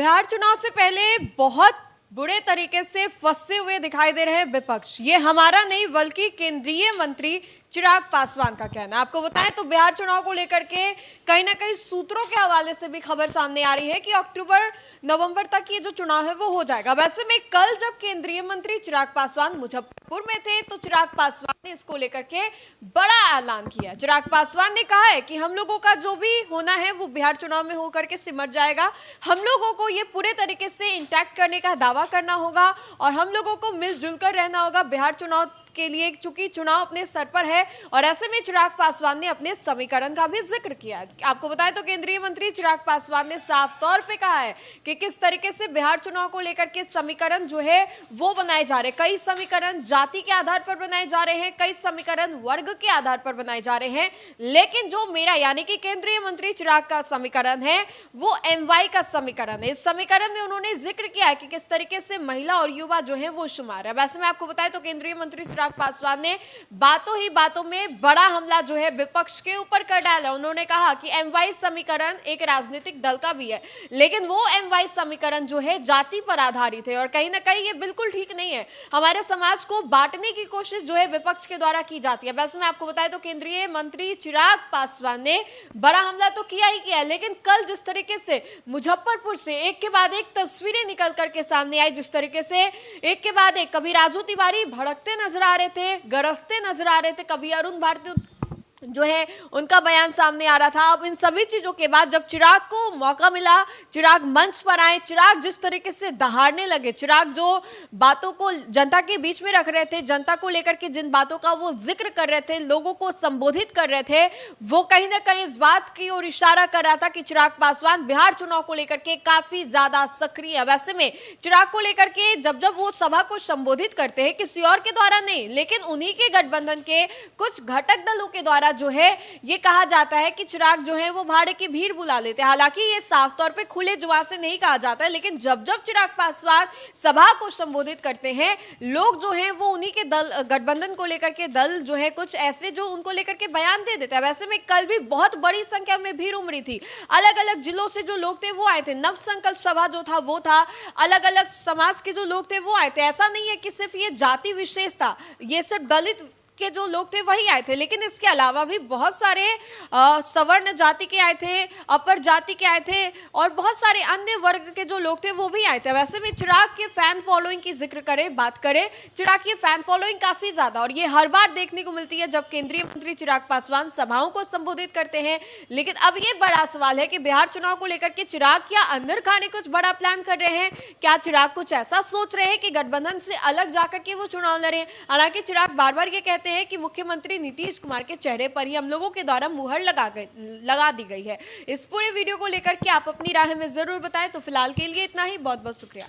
बिहार चुनाव से पहले बहुत बुरे तरीके से फंसे हुए दिखाई दे रहे हैं विपक्ष। ये हमारा नहीं बल्कि केंद्रीय मंत्री चिराग पासवान का कहना। आपको बताएं तो बिहार चुनाव को लेकर के कहीं ना कहीं सूत्रों के हवाले से भी खबर सामने आ रही है कि अक्टूबर नवंबर तक ये जो चुनाव है वो हो जाएगा। वैसे में कल जब केंद्रीय मंत्री चिराग पासवान मुजफ्फरपुर में थे तो चिराग पासवान ने इसको लेकर के बड़ा ऐलान किया। चिराग पासवान ने कहा है कि हम लोगों का जो भी होना है वो बिहार चुनाव में होकर के सिमट जाएगा। हम लोगों को ये पूरे तरीके से इंटैक्ट करने का दावा करना होगा और हम लोगों को मिलजुल कर रहना होगा बिहार चुनाव के लिए, चूंकि चुनाव अपने सर पर है। और ऐसे में चिराग पासवान ने अपने समीकरण का भी जिक्र किया। आपको बताएं तो केंद्रीय मंत्री चिराग पासवान ने साफ तौर पे कहा है कि किस तरीके से बिहार चुनाव को लेकर के समीकरण जो है वो बनाए जा रहे हैं। कई समीकरण जाति के आधार पर बनाए जा रहे हैं, कई समीकरण वर्ग के आधार पर बनाए जा रहे हैं, लेकिन जो मेरा यानी कि केंद्रीय मंत्री चिराग का समीकरण है वो MY का समीकरण है। इस समीकरण में उन्होंने जिक्र किया है कि किस तरीके से महिला और युवा जो है वो शुमार है। वैसे में आपको बताएं तो केंद्रीय मंत्री चिराग पासवान ने बातों ही बातों में बड़ा हमला जो है विपक्ष के ऊपर कर डाला। उन्होंने कहा कि MY समीकरण एक राजनीतिक दल का भी है, लेकिन वो MY समीकरण जो है जाति पर आधारित है और कहीं ना कहीं ये बिल्कुल ठीक नहीं है। हमारे समाज को बांटने की कोशिश जो है विपक्ष के द्वारा की जाती है। वैसे मैं आपको बताएं तो केंद्रीय मंत्री चिराग पासवान ने बड़ा हमला तो किया ही किया, लेकिन कल जिस तरीके से मुजफ्फरपुर से एक के बाद एक तस्वीरें निकल करके सामने आई, जिस तरीके से एक के बाद एक कभी राजू तिवारी भड़कते नजर आ रहे थे, गरजते नजर आ रहे थे, कभी अरुण भारती जो है उनका बयान सामने आ रहा था। अब इन सभी चीजों के बाद जब चिराग को मौका मिला, चिराग मंच पर आए, चिराग जिस तरीके से दहाड़ने लगे, चिराग जो बातों को जनता के बीच में रख रहे थे, जनता को लेकर के जिन बातों का वो जिक्र कर रहे थे, लोगों को संबोधित कर रहे थे, वो कहीं ना कहीं इस बात की ओर इशारा कर रहा था कि चिराग पासवान बिहार चुनाव को लेकर के काफी ज्यादा सक्रिय है। वैसे में चिराग को लेकर के जब जब वो सभा को संबोधित करते हैं, किसी और के द्वारा नहीं लेकिन उन्हीं के गठबंधन के कुछ घटक दलों के द्वारा जो है ये कहा जाता है कि चिराग जो है वो भाड़े की भीड़ बुला लेते हैं। हालांकि ये साफ तौर पे खुले जुबान से नहीं कहा जाता है, लेकिन जब जब चिराग पासवान सभा को संबोधित करते हैं, लोग जो हैं वो उन्हीं के दल गठबंधन को लेकर के दल जो है कुछ ऐसे जो उनको लेकर के बयान दे देते हैं। वैसे में कल भी बहुत बड़ी संख्या में भीड़ उमड़ी थी। अलग अलग जिलों से जो लोग थे वो आए थे। नव संकल्प सभा जो था वो था, अलग अलग समाज के जो लोग थे वो आए थे। ऐसा नहीं है कि सिर्फ ये जाति विशेष था, ये सिर्फ दलित के जो लोग थे वही आए थे, लेकिन इसके अलावा भी बहुत सारे सवर्ण जाति के आए थे, अपर जाति के आए थे और बहुत सारे अन्य वर्ग के जो लोग थे वो भी आए थे। वैसे में चिराग के फैन फॉलोइंग की जिक्र करें, बात करें, चिराग की फैन फॉलोइंग काफी ज्यादा और ये हर बार देखने को मिलती है जब केंद्रीय मंत्री चिराग पासवान सभाओं को संबोधित करते हैं। लेकिन अब ये बड़ा सवाल है कि बिहार चुनाव को लेकर के चिराग क्या अंदर खाने कुछ बड़ा प्लान कर रहे हैं? क्या चिराग कुछ ऐसा सोच रहे हैं कि गठबंधन से अलग जाकर के वो चुनाव लड़े? हालांकि चिराग बार बार ये कहते हैं कि मुख्यमंत्री नीतीश कुमार के चेहरे पर ही हम लोगों के द्वारा मुहर लगा दी गई है। इस पूरे वीडियो को लेकर के आप अपनी राय में जरूर बताएं। तो फिलहाल के लिए इतना ही, बहुत बहुत शुक्रिया।